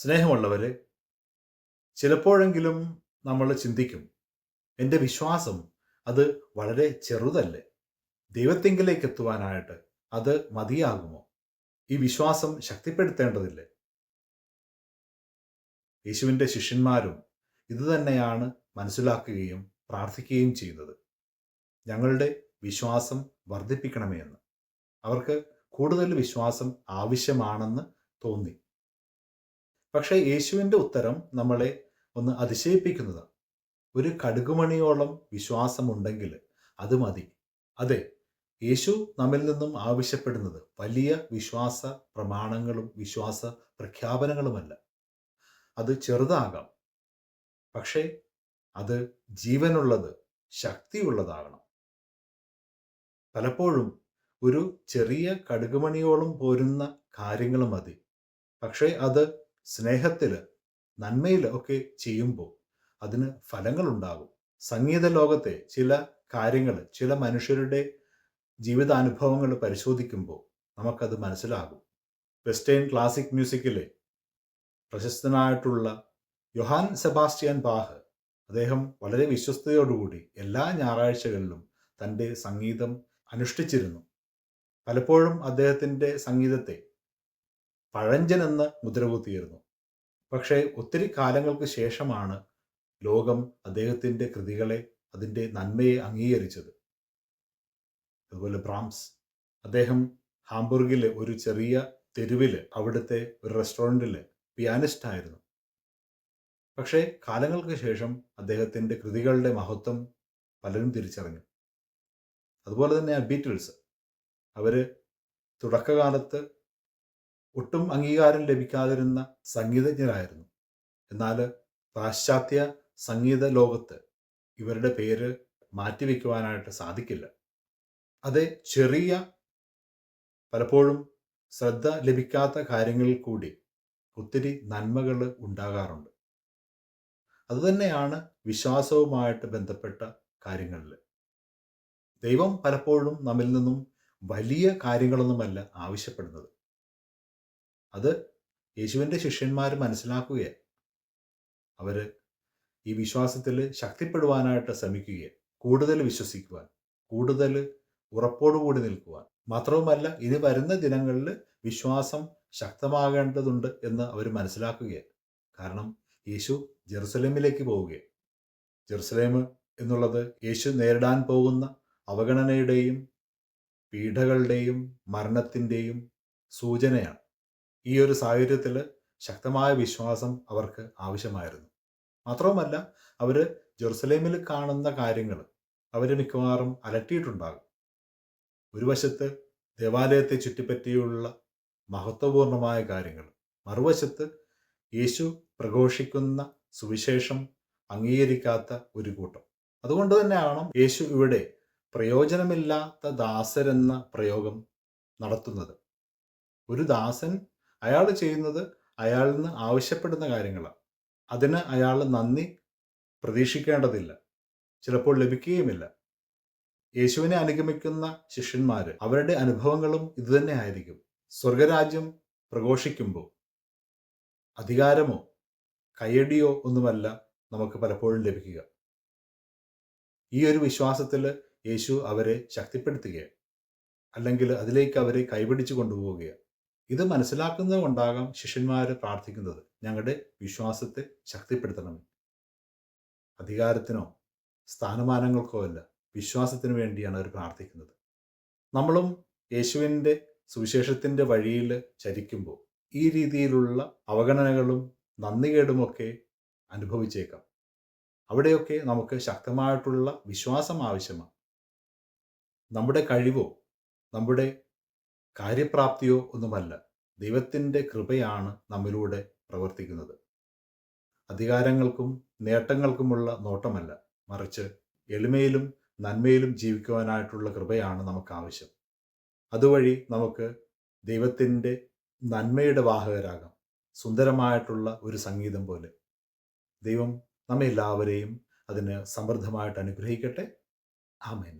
സ്നേഹമുള്ളവരെ, ചിലപ്പോഴെങ്കിലും നമ്മൾ ചിന്തിക്കും, എൻ്റെ വിശ്വാസം അത് വളരെ ചെറുതല്ലേ? ദൈവത്തിങ്കിലേക്ക് എത്തുവാനായിട്ട് അത് മതിയാകുമോ? ഈ വിശ്വാസം ശക്തിപ്പെടുത്തേണ്ടതില്ലേ? യേശുവിൻ്റെ ശിഷ്യന്മാരും ഇതുതന്നെയാണ് മനസ്സിലാക്കുകയും പ്രാർത്ഥിക്കുകയും ചെയ്യുന്നത്. ഞങ്ങളുടെ വിശ്വാസം വർദ്ധിപ്പിക്കണമേ എന്ന്. അവർക്ക് കൂടുതൽ വിശ്വാസം ആവശ്യമാണെന്ന് തോന്നി. പക്ഷേ യേശുവിൻ്റെ ഉത്തരം നമ്മളെ ഒന്ന് അതിശയിപ്പിക്കുന്നതാണ്. ഒരു കടുകുമണിയോളം വിശ്വാസമുണ്ടെങ്കിൽ അത് മതി. അതെ, യേശു നമ്മിൽ നിന്നും ആവശ്യപ്പെടുന്നത് വലിയ വിശ്വാസ പ്രമാണങ്ങളും വിശ്വാസ പ്രഖ്യാപനങ്ങളുമല്ല. അത് ചെറുതാകാം, പക്ഷേ അത് ജീവനുള്ളത്, ശക്തിയുള്ളതാകണം. പലപ്പോഴും ഒരു ചെറിയ കടുകുമണിയോളം പോരുന്ന കാര്യങ്ങൾ മതി. പക്ഷേ അത് സ്നേഹത്തിൽ, നന്മയിൽ ഒക്കെ ചെയ്യുമ്പോൾ അതിന് ഫലങ്ങളുണ്ടാകും. സംഗീത ലോകത്തെ ചില കാര്യങ്ങൾ, ചില മനുഷ്യരുടെ ജീവിതാനുഭവങ്ങൾ പരിശോധിക്കുമ്പോൾ നമുക്കത് മനസ്സിലാകും. Western classic മ്യൂസിക്കിലെ പ്രശസ്തനായിട്ടുള്ള Johan Sebastian Bach, അദ്ദേഹം വളരെ വിശ്വസ്തയോടുകൂടി എല്ലാ ഞായറാഴ്ചകളിലും തൻ്റെ സംഗീതം അനുഷ്ഠിച്ചിരുന്നു. പലപ്പോഴും അദ്ദേഹത്തിൻ്റെ സംഗീതത്തെ പഴഞ്ചനെന്ന് മുദ്രകുത്തിയിരുന്നു. പക്ഷേ ഒത്തിരി കാലങ്ങൾക്ക് ശേഷമാണ് ലോകം അദ്ദേഹത്തിൻ്റെ കൃതികളെ, അതിൻ്റെ നന്മയെ അംഗീകരിച്ചത്. അതുപോലെ ബ്രാംസ്, അദ്ദേഹം ഹാംബുർഗിലെ ഒരു ചെറിയ തെരുവിൽ, അവിടുത്തെ ഒരു റെസ്റ്റോറൻറ്റിൽ പിയാനിസ്റ്റ് ആയിരുന്നു. പക്ഷേ കാലങ്ങൾക്ക് ശേഷം അദ്ദേഹത്തിൻ്റെ കൃതികളുടെ മഹത്വം പലരും തിരിച്ചറിഞ്ഞു. അതുപോലെ തന്നെ ബീറ്റിൽസ്, അവർ തുടക്കകാലത്ത് ഒട്ടും അംഗീകാരം ലഭിക്കാതിരുന്ന സംഗീതജ്ഞരായിരുന്നു. എന്നാൽ പാശ്ചാത്യ സംഗീത ലോകത്ത് ഇവരുടെ പേര് മാറ്റിവെക്കുവാനായിട്ട് സാധിക്കില്ല. അതെ, ചെറിയ, പലപ്പോഴും ശ്രദ്ധ ലഭിക്കാത്ത കാര്യങ്ങളിൽ കൂടി ഒത്തിരി നന്മകൾ ഉണ്ടാകാറുണ്ട്. അതുതന്നെയാണ് വിശ്വാസവുമായിട്ട് ബന്ധപ്പെട്ട കാര്യങ്ങളിൽ. ദൈവം പലപ്പോഴും നമ്മിൽ നിന്നും വലിയ കാര്യങ്ങളൊന്നുമല്ല ആവശ്യപ്പെടുന്നത്. അത് യേശുവിൻ്റെ ശിഷ്യന്മാർ മനസ്സിലാക്കുകയാണ്. അവർ ഈ വിശ്വാസത്തിൽ ശക്തിപ്പെടുവാനായിട്ട് ശ്രമിക്കുകയാണ്. കൂടുതൽ വിശ്വസിക്കുവാൻ, കൂടുതൽ ഉറപ്പോടുകൂടി നിൽക്കുവാൻ. മാത്രവുമല്ല, ഇനി വരുന്ന ദിനങ്ങളിൽ വിശ്വാസം ശക്തമാകേണ്ടതുണ്ട് എന്ന് അവർ മനസ്സിലാക്കുകയാണ്. കാരണം യേശു ജെറുസലേമിലേക്ക് പോവുകയാണ്. ജെറുസലേം എന്നുള്ളത് യേശു നേരിടാൻ പോകുന്ന അവഗണനയുടെയും പീഡകളുടെയും മരണത്തിൻ്റെയും സൂചനയാണ്. ഈ ഒരു സാഹചര്യത്തിൽ ശക്തമായ വിശ്വാസം അവർക്ക് ആവശ്യമായിരുന്നു. മാത്രവുമല്ല, അവർ ജെറുസലേമിൽ കാണുന്ന കാര്യങ്ങൾ അവർ മിക്കവാറും അലട്ടിയിട്ടുണ്ടാകും. ഒരു വശത്ത് ദേവാലയത്തെ ചുറ്റിപ്പറ്റിയുള്ള മഹത്വപൂർണമായ കാര്യങ്ങൾ, മറുവശത്ത് യേശു പ്രഘോഷിക്കുന്ന സുവിശേഷം അംഗീകരിക്കാത്ത ഒരു കൂട്ടം. അതുകൊണ്ട് തന്നെയാണ് യേശു ഇവിടെ പ്രയോജനമില്ലാത്ത ദാസരെന്ന പ്രയോഗം നടത്തുന്നത്. ഒരു ദാസൻ അയാൾ ചെയ്യുന്നത് അയാളിൽ നിന്ന് ആവശ്യപ്പെടുന്ന കാര്യങ്ങളാണ്. അതിന് അയാൾ നന്ദി പ്രതീക്ഷിക്കേണ്ടതില്ല, ചിലപ്പോൾ ലഭിക്കുകയുമില്ല. യേശുവിനെ അനുഗമിക്കുന്ന ശിഷ്യന്മാർ, അവരുടെ അനുഭവങ്ങളും ഇതുതന്നെ ആയിരിക്കും. സ്വർഗരാജ്യം പ്രഘോഷിക്കുമ്പോൾ അധികാരമോ കയ്യടിയോ ഒന്നുമല്ല നമുക്ക് പലപ്പോഴും ലഭിക്കുക. ഈ ഒരു വിശ്വാസത്തിൽ യേശു അവരെ ശക്തിപ്പെടുത്തുകയാണ്, അല്ലെങ്കിൽ അതിലേക്ക് അവരെ കൈപിടിച്ചു കൊണ്ടുപോവുകയാണ്. ഇത് മനസ്സിലാക്കുന്നത് കൊണ്ടാകാം ശിഷ്യന്മാർ പ്രാർത്ഥിക്കുന്നത്, ഞങ്ങളുടെ വിശ്വാസത്തെ ശക്തിപ്പെടുത്തണം. അധികാരത്തിനോ സ്ഥാനമാനങ്ങൾക്കോ അല്ല, വിശ്വാസത്തിന് വേണ്ടിയാണ് അവർ പ്രാർത്ഥിക്കുന്നത്. നമ്മളും യേശുവിൻ്റെ സുവിശേഷത്തിൻ്റെ വഴിയിൽ ചരിക്കുമ്പോൾ ഈ രീതിയിലുള്ള അവഗണനകളും നന്ദികേടുമൊക്കെ അനുഭവിച്ചേക്കാം. അവിടെയൊക്കെ നമുക്ക് ശക്തമായിട്ടുള്ള വിശ്വാസം ആവശ്യമാണ്. നമ്മുടെ കഴിവോ നമ്മുടെ കാര്യപ്രാപ്തിയോ ഒന്നുമല്ല, ദൈവത്തിൻ്റെ കൃപയാണ് നമ്മിലൂടെ പ്രവർത്തിക്കുന്നത്. അധികാരങ്ങൾക്കും നേട്ടങ്ങൾക്കുമുള്ള നോട്ടമല്ല, മറിച്ച് എളിമയിലും നന്മയിലും ജീവിക്കുവാനായിട്ടുള്ള കൃപയാണ് നമുക്ക് ആവശ്യം. അതുവഴി നമുക്ക് ദൈവത്തിൻ്റെ നന്മയുടെ വാഹകരാകാം, സുന്ദരമായിട്ടുള്ള ഒരു സംഗീതം പോലെ. ദൈവം നമ്മെ എല്ലാവരെയും അതിന് സമൃദ്ധമായിട്ട് അനുഗ്രഹിക്കട്ടെ. ആമേൻ.